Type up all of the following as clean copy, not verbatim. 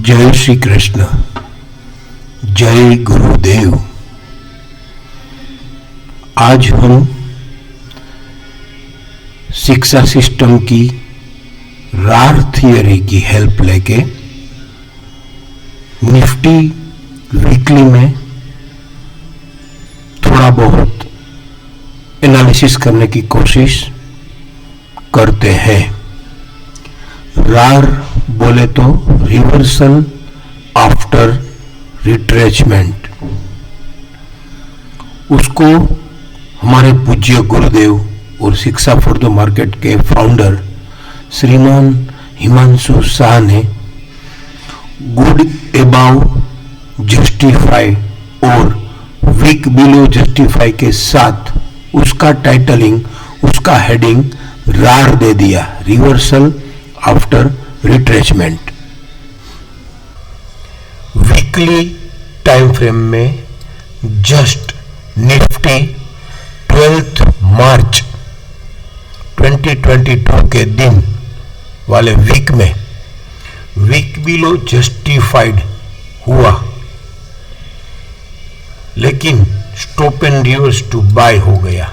जय श्री कृष्ण, जय गुरुदेव। आज हम शिक्षा सिस्टम की रार थियरी की हेल्प लेके निफ्टी वीकली में थोड़ा बहुत एनालिसिस करने की कोशिश करते हैं। रार बोले तो रिवर्सल आफ्टर रिट्रेचमेंट, उसको हमारे पूज्य गुरुदेव और शिक्षा फॉर द मार्केट के फाउंडर श्रीमान हिमांशु शाह ने गुड अबाउ जस्टिफाई और वीक बिलो जस्टिफाई के साथ उसका टाइटलिंग, उसका हेडिंग रार दे दिया, reversal after retracement. Weekly time frame में जस्ट निफ्टी 12 मार्च 2022 के दिन वाले वीक में वीक बिलो जस्टिफाइड हुआ, लेकिन stop and reverse to buy हो गया।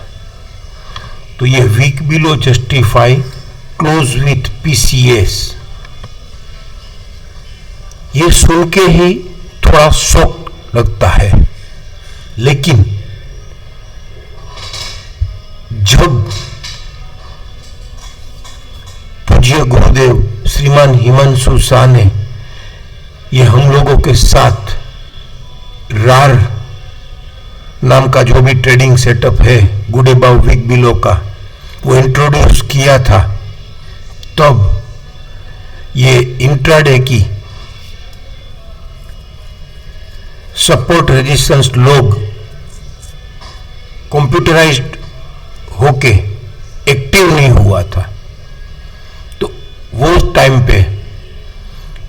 तो ये week below justify close with PCS, ये सुन के ही थोड़ा शॉक लगता है, लेकिन जब पूज्य गुरुदेव श्रीमान हिमांशु शाह ने ये हम लोगों के साथ रार नाम का जो भी ट्रेडिंग सेटअप है गुड अबाउ वीक बिलो का, वो इंट्रोड्यूस किया था, तब ये इंट्राडे की सपोर्ट रेजिस्टेंस लोग कंप्यूटराइज्ड होके एक्टिव नहीं हुआ था। तो वो टाइम पे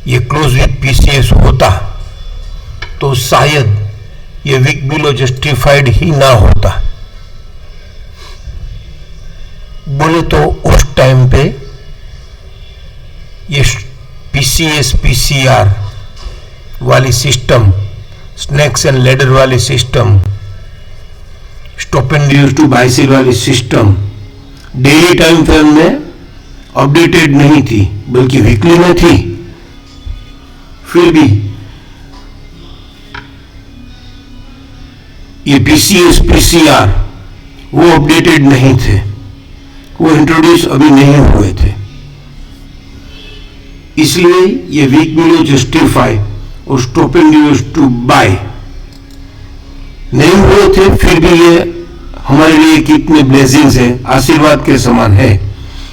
ये क्लोज विथ पीसीएस होता तो शायद ये वीक बिलो जस्टिफाइड ही ना होता। बोले तो उस टाइम पे ये पीसीएस पीसीआर वाली सिस्टम, स्नैक्स एंड लेडर वाली system, stop and reverse to buy sell वाली सिस्टम डेली टाइम फ्रेम में अपडेटेड नहीं थी, बल्कि वीकली में थी। फिर भी ये पीसीएस पीसीआर वो अपडेटेड नहीं थे, वो इंट्रोड्यूस अभी नहीं हुए थे, इसलिए ये वीक बिलो जस्टिफाई और stop and reverse to buy नहीं हुए थे। फिर भी ये हमारे लिए कितने ब्लेसिंग्स है, आशीर्वाद के समान है,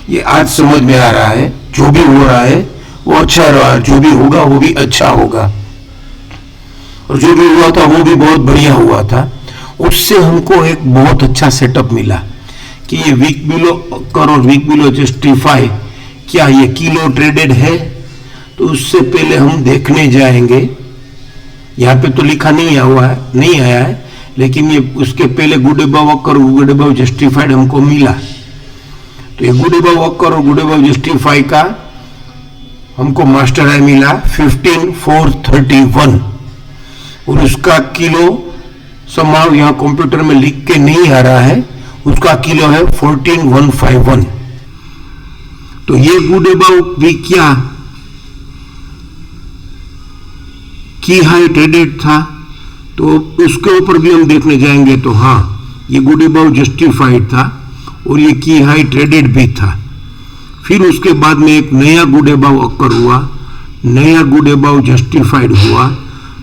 ये आज समझ में आ रहा है। जो भी हो रहा है वो अच्छा रहा, जो भी होगा वो भी अच्छा होगा, और जो भी हुआ था वो भी बहुत बढ़िया हुआ था। उससे हमको एक बहुत अच्छा सेटअप मिला कि ये वीक बिलो कर और वीक बिलो जस्टिफाई क्या ये किलो ट्रेडेड है। तो उससे पहले हम देखने जाएंगे, यहाँ पे तो लिखा नहीं आया है, लेकिन ये उसके पहले गुड अबाउ कर और गुड अबाउ जस्टिफाइड हमको मिला। तो ये गुड अबाउ कर और गुड अबाउ जस्टिफाई का हमको मास्टर आई मिला 15,431, और उसका किलो समाव यहाँ कंप्यूटर में लिख के नहीं आ रहा है, उसका किलो है 14,151। तो ये गुड अबाउ भी क्या की हाई ट्रेडेड था, तो उसके ऊपर भी हम देखने जाएंगे। तो हाँ, ये गुड अबाउ जस्टिफाइड था और ये की हाई ट्रेडेड भी था। फिर उसके बाद में एक नया गुड अबाउ अकर हुआ, नया गुड अबाउ जस्टिफाइड हुआ,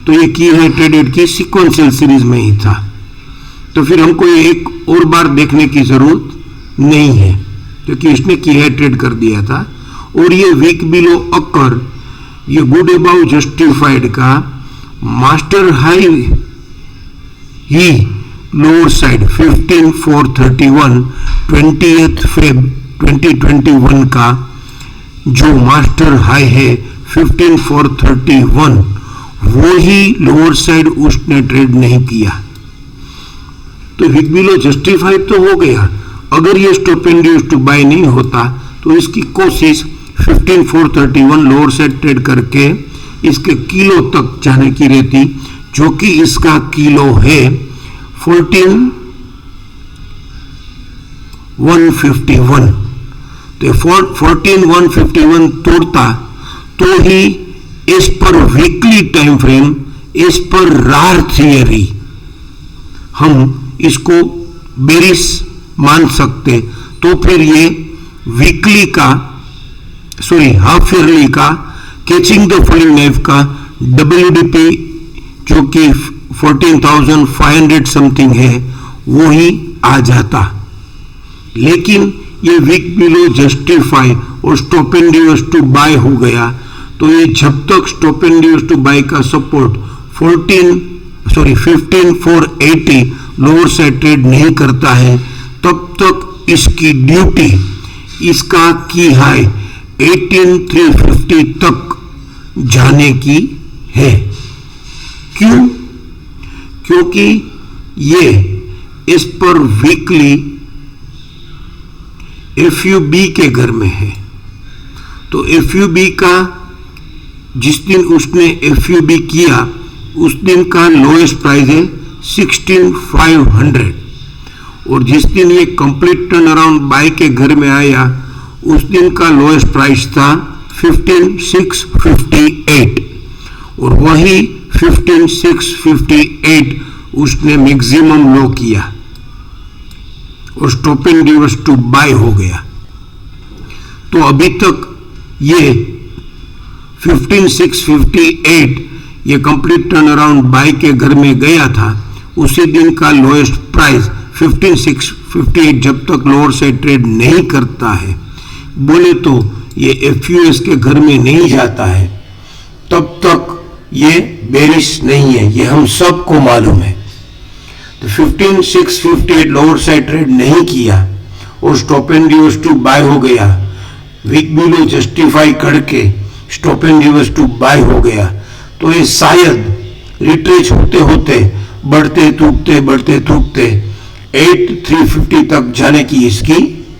तो ये की हाई ट्रेडेड की सीक्वेंशियल सीरीज में ही था। तो फिर हमको ये एक और बार देखने की जरूरत नहीं है, क्योंकि इसने की हाई ट्रेड कर दिया था। और ये वीक बिलो अकर, ये गुड अबाउ जस्टिफाइड का मास्टर हाई ही लोअर साइड 15,431 20th Feb 2021 का जो मास्टर हाई है 15,431, वो ही लोअर साइड उसने ट्रेड नहीं किया। तो वीक बिलो जस्टिफाइड तो हो गया। अगर ये stop and reverse to buy नहीं होता तो इसकी कोशिश 15,431 लोअर साइड ट्रेड करके इसके किलो तक जाने की रहती, जो कि इसका किलो है 14,151। तो 14,151 तोड़ता तो ही एज पर वीकली टाइम फ्रेम, एज पर रार थियरी हम इसको बेरिश मान सकते। तो फिर ये वीकली का हाफ ईयरली का कैचिंग द फॉलिंग नाइफ का WDP जो कि 14,500 समथिंग है वो ही आ जाता। लेकिन ये वीक बिलो जस्टिफाई और stop and use to buy हो गया, तो ये जब तक stop and use to buy का सपोर्ट 15,480 लोअर साइड ट्रेड नहीं करता है, तब तक इसकी ड्यूटी इसका की हाई 18,350 तक जाने की है। क्यों? क्योंकि ये इस पर वीकली FUB के घर में है। तो FUB का जिस दिन उसने FUB किया उस दिन का लोएस्ट प्राइस है 16,500 और जिस दिन ये कंप्लीट टर्न अराउंड बाय के घर में आया उस दिन का लोएस्ट प्राइस था 15,658 और वही 15,658 उसने मैक्सिमम लो किया और stop and reverse to buy हो गया। तो अभी तक ये 15,658 ये कंप्लीट टर्न अराउंड बाय के घर में गया था, उसी दिन का लोएस्ट प्राइस 15,658 जब तक लोअर साइड ट्रेड नहीं करता है, बोले तो ये FUS के घर में नहीं जाता है, तब तक ये बेरिश नहीं है, ये हम सबको मालूम है। तो 15,658 लोअर साइड ट्रेड नहीं किया और stop and reverse to buy हो गया, वीक बिलो जस्टिफाई करके stop and reverse to buy हो गया, तो ये शायद रिट्रेस होते होते बढ़ते थूकते 8,350 तक जाने की इसकी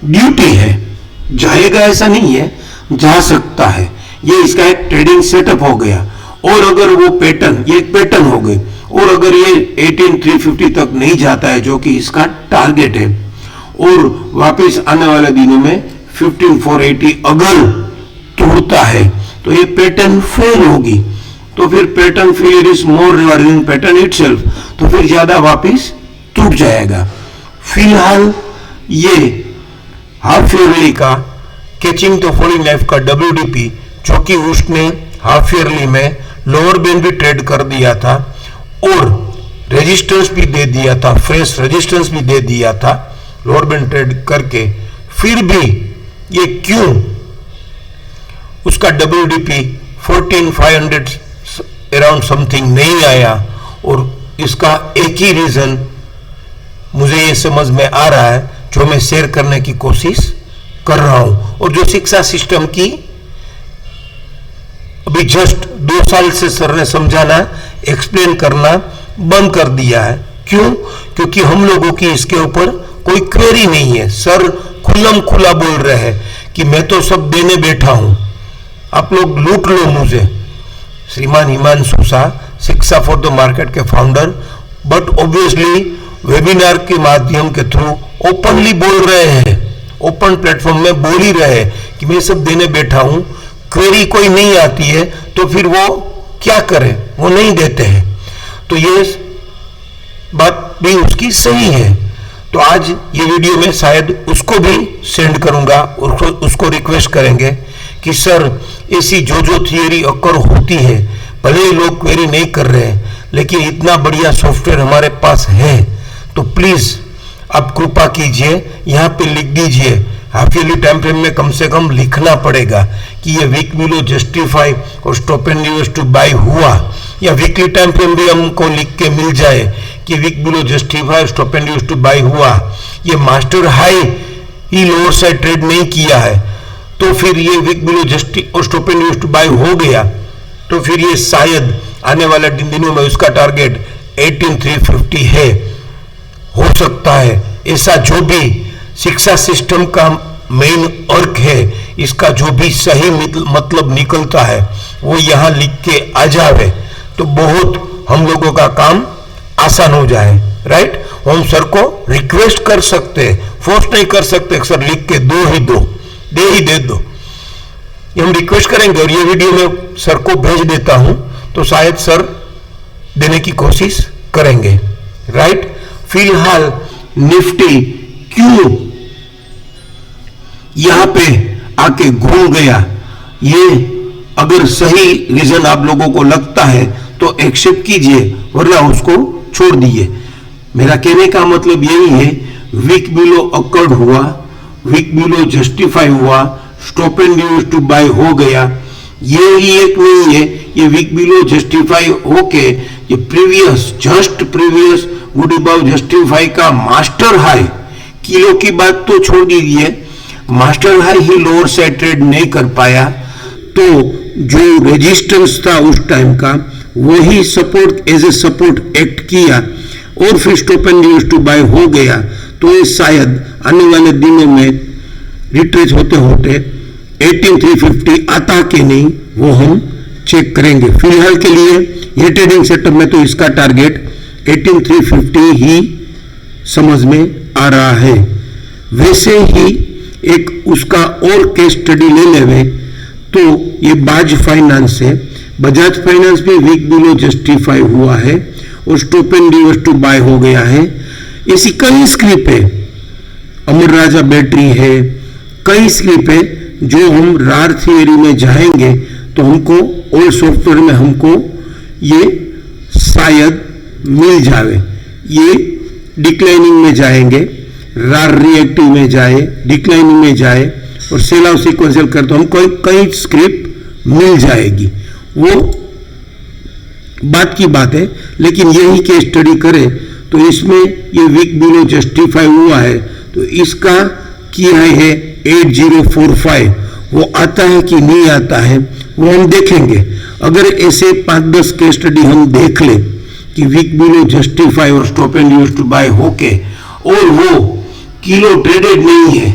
ड्यूटी है। जाएगा ऐसा नहीं है, जा सकता है, ये इसका एक ट्रेडिंग सेटअप हो गया। और अगर वो पैटर्न, ये एक पैटर्न हो गई, और अगर ये 18,350 तक नहीं जाता है जो कि इसका टारगेट है, और वापस आने वाले दिनों में 15,480 अगर तोड़ता है तो ये पैटर्न फेल होगी। तो फिर pattern failure is more rewarding than pattern itself, तो फिर ज्यादा वापस टूट जाएगा। फिलहाल ये हाफ ईयरली का कैचिंग द फॉलिंग नाइफ का WDP जो कि उसने हाफ ईयरली में लोअर बैंड भी ट्रेड कर दिया था और रेजिस्टेंस भी दे दिया था, फ्रेश रेजिस्टेंस भी दे दिया था लोअर बैंड ट्रेड करके, फिर भी ये क्यों उसका WDP 14,500 अराउंड समथिंग नहीं आया? और इसका एक ही रीजन मुझे ये समझ में आ रहा है जो मैं शेयर करने की कोशिश कर रहा हूं, और जो शिक्षा सिस्टम की अभी जस्ट 2 साल से सर ने समझाना, एक्सप्लेन करना बंद कर दिया है। क्यों? क्योंकि हम लोगों की इसके ऊपर कोई क्वेरी नहीं है। सर खुल्लम खुला बोल रहे हैं कि मैं तो सब देने बैठा हूं, आप लोग लूट लो मुझे। श्रीमान हिमांशु शाह, शिक्षा फॉर द मार्केट के फाउंडर, बट ऑब्वियसली वेबिनार के माध्यम के थ्रू ओपनली बोल रहे हैं, ओपन प्लेटफॉर्म में बोल ही रहे हैं कि मैं सब देने बैठा हूं, क्वेरी कोई नहीं आती है तो फिर वो क्या करे, वो नहीं देते हैं। तो ये बात भी उसकी सही है। तो आज ये वीडियो में शायद उसको भी सेंड करूंगा और उसको रिक्वेस्ट करेंगे कि सर ऐसी जो थियरी अकर होती है, भले ही लोग क्वेरी नहीं कर रहे हैं, लेकिन इतना बढ़िया सॉफ्टवेयर हमारे पास है, तो प्लीज आप कृपा कीजिए यहाँ पे लिख दीजिए। हाफ ईयरली टाइम फ्रेम में कम से कम लिखना पड़ेगा कि ये वीक बिलो जस्टिफाई और stop and reverse to buy हुआ, या वीकली टाइम फ्रेम भी हमको लिख के मिल जाए कि week below justify stop and reverse to buy हुआ, ये मास्टर हाई ही लोअर साइड ट्रेड नहीं किया है, तो फिर ये वीक बिलो जस्टिफाई और stop and reverse to buy हो गया, तो फिर ये शायद आने वाले दिनों में उसका टारगेट 18,350 है, हो सकता है। ऐसा जो भी शिक्षा सिस्टम का मेन अर्थ है, इसका जो भी सही मतलब निकलता है वो यहाँ लिख के आ जावे तो बहुत हम लोगों का काम आसान हो जाए, राइट। हम सर को रिक्वेस्ट कर सकते हैं, फोर्स नहीं कर सकते सर लिख के दे दो, ये हम रिक्वेस्ट करेंगे और ये वीडियो में सर को भेज देता हूं तो शायद सर देने की कोशिश करेंगे, राइट। फिलहाल निफ्टी क्यों यहां पे आके घूम गया, ये अगर सही रीजन आप लोगों को लगता है तो एक्सेप्ट कीजिए, वरना उसको छोड़ दीजिए। मेरा कहने का मतलब यही है, वीक बिलो अकर्ड हुआ, वीक बिलो जस्टिफाई हुआ, stop and use to buy हो गया, ये ही एक नहीं है, ये वीक बिलो जस्टिफाई होके ये just previous good above justify का मास्टर हाई, किलो की बात तो छोड़ दीजिए, मास्टर हाई ही लोअर साइड ट्रेड नहीं कर पाया, तो जो रेजिस्टेंस था उस टाइम का वही support as a support act किया और फिर stop and use to buy हो गया, तो ये शायद आने वाले दिनों में रिट्रेस होते होते 18350 आता कि नहीं वो हम चेक करेंगे। फिलहाल के लिए ये ट्रेडिंग सेटअप में तो इसका टारगेट 18350 ही समझ में आ रहा है। वैसे ही एक उसका और केस स्टडी ले लेवे तो ये बाज फाइनेंस है, बजाज फाइनेंस भी वीक बिलो जस्टिफाई हुआ है और stop and use to buy हो गया है। ऐसी कई स्क्रिप है, अमर राजा बैटरी है, कई स्क्रिप है जो हम रार थियरी में जाएंगे तो हमको ओल्ड सॉफ्टवेयर में हमको ये शायद मिल जावे, ये डिक्लाइनिंग में जाएंगे, रार रिएक्टिव में जाए, डिक्लाइनिंग में जाए और सेल आउट सीक्वेंशियल कर तो हमको कई स्क्रिप्ट मिल जाएगी, वो बात की बात है। लेकिन यही केस स्टडी करें तो इसमें ये वीक बिलो जस्टिफाई हुआ है तो इसका किया है 8045, वो आता है कि नहीं आता है वो हम देखेंगे। अगर ऐसे 5-10 केस स्टडी हम देख ले कि वीक बिलो जस्टिफाई और stop and use to buy होके और वो किलो ट्रेडेड नहीं है,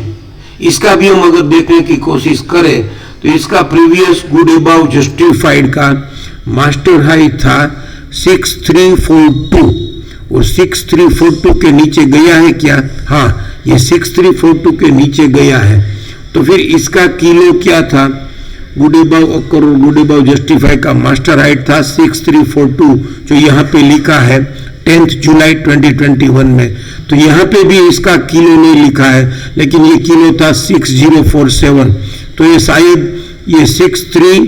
इसका भी हम अगर देखने की कोशिश करें तो इसका प्रीवियस गुड अबाउ जस्टिफाइड का मास्टर हाई था 6342 और 6342 के नीचे गया है क्या? हाँ, ये 6342 के नीचे गया है। तो फिर इसका किलो क्या था? गुड अबाउ अकर और गुड अबाउ जस्टिफाई का मास्टर हाइट था 6342 जो यहाँ पे लिखा है 10 जुलाई 2021 में। तो यहाँ पे भी इसका किलो नहीं लिखा है लेकिन ये किलो था 6047। तो ये शायद ये 63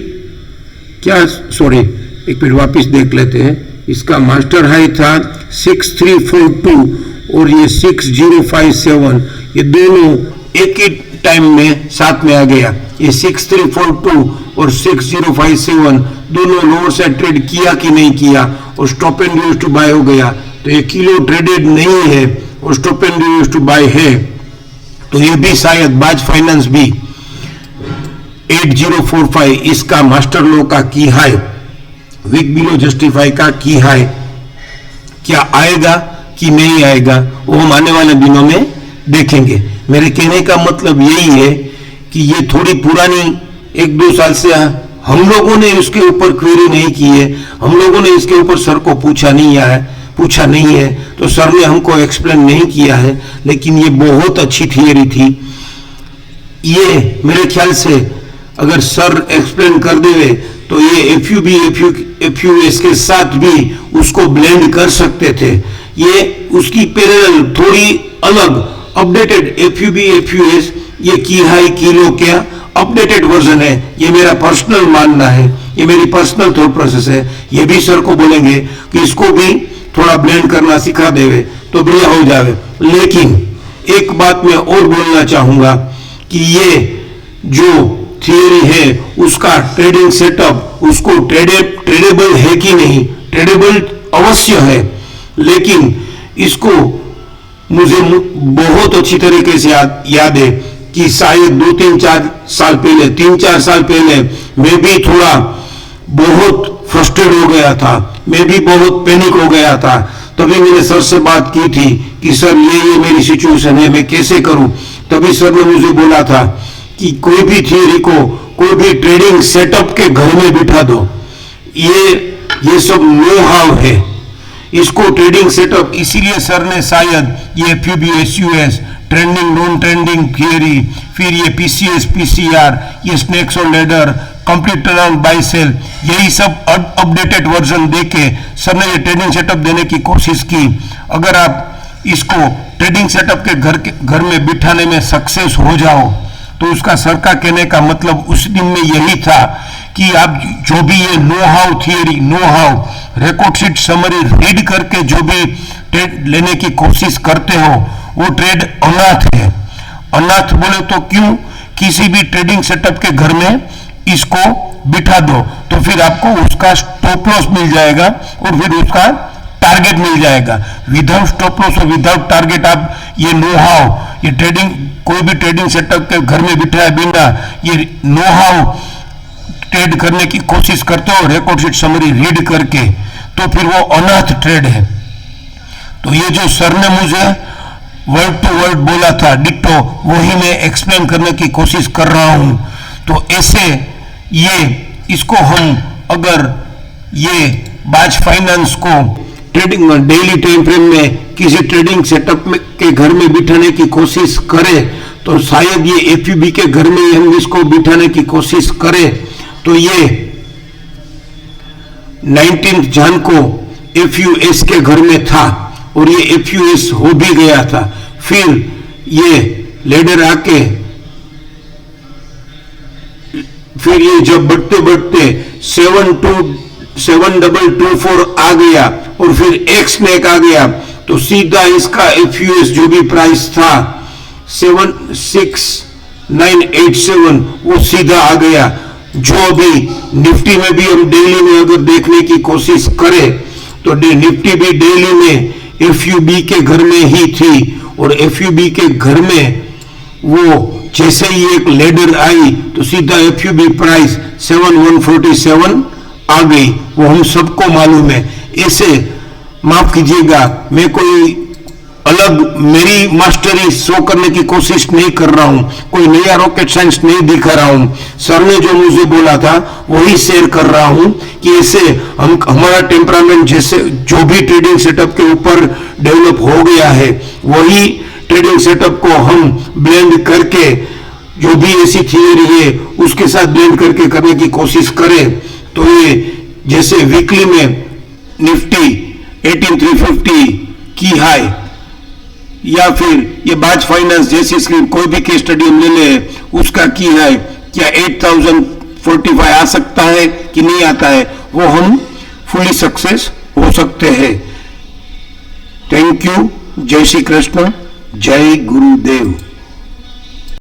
क्या, सॉरी एक मिनट वापस देख लेते हैं। इसका मास्टर हाई था 6342 और ये 6057, ये दोनों एक ही टाइम में साथ में आ गया। ये 6342 और 6057 दोनों लोअर से ट्रेड किया कि नहीं किया और stop and use to buy हो गया। तो ये किलो ट्रेडेड नहीं है और stop and use to buy है। तो ये भी शायद बाज फाइनेंस भी 8045 इसका मास्टर लो का की हाई, वीक बिलो जस्टिफाई का की हाई क्या आएगा कि नहीं आएगा वो हम आने वाले दिनों में देखेंगे। मेरे कहने का मतलब यही है कि ये थोड़ी पुरानी 1-2 साल से हम लोगों ने इसके ऊपर क्वेरी नहीं की है, हम लोगों ने इसके ऊपर सर को पूछा नहीं है तो सर ने हमको एक्सप्लेन नहीं किया है। लेकिन ये बहुत अच्छी थियरी थी, ये मेरे ख्याल से अगर सर एक्सप्लेन कर देवे तो ये एफयूएस के साथ भी उसको ब्लेंड कर सकते थे। ये उसकी पैरेलल थोड़ी अलग अपडेटेड एफयूएस ये की हाई किलो क्या अपडेटेड वर्जन है। ये मेरा पर्सनल मानना है, ये मेरी पर्सनल थॉट प्रोसेस है। ये भी सर को बोलेंगे कि इसको भी थोड़ा ब्लेंड करना सिखा देवे तो बढ़िया हो जावे। लेकिन एक बात मैं और बोलना चाहूंगा कि ये जो थियरी है उसका ट्रेडिंग सेटअप उसको ट्रेडेबल है कि नहीं, ट्रेडेबल अवश्य है, लेकिन इसको मुझे बहुत अच्छी तरीके से याद है कि शायद 2-3-4 साल पहले 3-4 साल पहले मैं भी थोड़ा बहुत फ्रस्ट्रेट हो गया था, मैं भी बहुत पैनिक हो गया था। तभी मैंने सर से बात की थी कि सर ये मेरी सिचुएशन है, मैं कैसे करूं। तभी सर ने मुझे बोला था कि कोई भी थियरी को कोई भी ट्रेडिंग सेटअप के घर में बिठा दो, ये सब नो हाउ है। इसको ट्रेडिंग सेटअप, इसीलिए सर ने शायद ये FUB SUS, trending non trending theory, फिर ये PCS PCR, ये स्नेक्स और ladder, complete turn buy sell, यही सब अपडेटेड वर्जन देके सर ने ये ट्रेडिंग सेटअप देने की कोशिश की। अगर आप इसको ट्रेडिंग सेटअप के घर में बिठाने में सक्सेस हो जाओ तो उसका सर का कहने का मतलब उस दिन में यही था कि आप जो भी ये know how theory, know how record sheet summary read करके जो भी ट्रेड लेने की कोशिश करते हो वो ट्रेड अनाथ है। अनाथ बोले तो क्यों? किसी भी ट्रेडिंग सेटअप के घर में इसको बिठा दो तो फिर आपको उसका स्टॉप लॉस मिल जाएगा और फिर उसका टारगेट मिल जाएगा। विदाउट स्टॉप लॉस और विदाउट टारगेट आप ये नो हाउ, ये ट्रेडिंग कोई भी ट्रेडिंग सेटअप के घर में बिठाए बिना ये नो हाउ ट्रेड करने की कोशिश करते हो रिकॉर्ड शीट समरी रीड करके, तो फिर वो अनाथ ट्रेड है। तो ये जो सर ने मुझे वर्ड टू वर्ड बोला था डिट्टो, वही मैं एक्सप्लेन करने की कोशिश कर रहा हूं। तो ऐसे ये इसको हम अगर ये बाज फाइनेंस को ट्रेडिंग डेली टाइम फ्रेम में किसी ट्रेडिंग सेटअप में के घर में बिठाने की कोशिश करें तो शायद ये FUB के घर में हम इसको बिठाने की कोशिश करें तो ये 19 जन को FUS के घर में था और ये FUS हो भी गया था। फिर ये लेडर आके फिर ये जब बढ़ते बढ़ते 7224 आ गया और फिर एक्स नेक आ गया तो सीधा इसका FUS जो भी प्राइस था 76987 वो सीधा आ गया। जो अभी निफ्टी में भी हम डेली में अगर देखने की कोशिश करें तो निफ्टी भी डेली में FUB के घर में ही थी और FUB के घर में वो जैसे ही एक लेडर आई तो सीधा FUB प्राइस 7147 आ गई, वो हम सबको मालूम है। ऐसे माफ कीजिएगा, मैं कोई अलग मेरी मास्टरी शो करने की कोशिश नहीं कर रहा हूं, कोई नया रॉकेट साइंस नहीं दिखा रहा हूं। सर ने जो मुझे बोला था वही शेयर कर रहा हूं कि ऐसे हम हमारा टेम्परामेंट जैसे जो भी ट्रेडिंग सेटअप के ऊपर डेवलप हो गया है वही ट्रेडिंग सेटअप को हम ब्लेंड करके जो भी ऐसी थियरी है उसके साथ ब्लेंड करके करने की कोशिश करें। तो ये जैसे वीकली में निफ्टी 18350 की हाई या फिर ये बाज फाइनेंस जैसी स्कीम कोई भी केस स्टडी हम ले ले उसका की हाई क्या 8045 आ सकता है कि नहीं आता है, वो हम फुली सक्सेस हो सकते हैं। Thank you. जय श्री कृष्ण, जय गुरुदेव।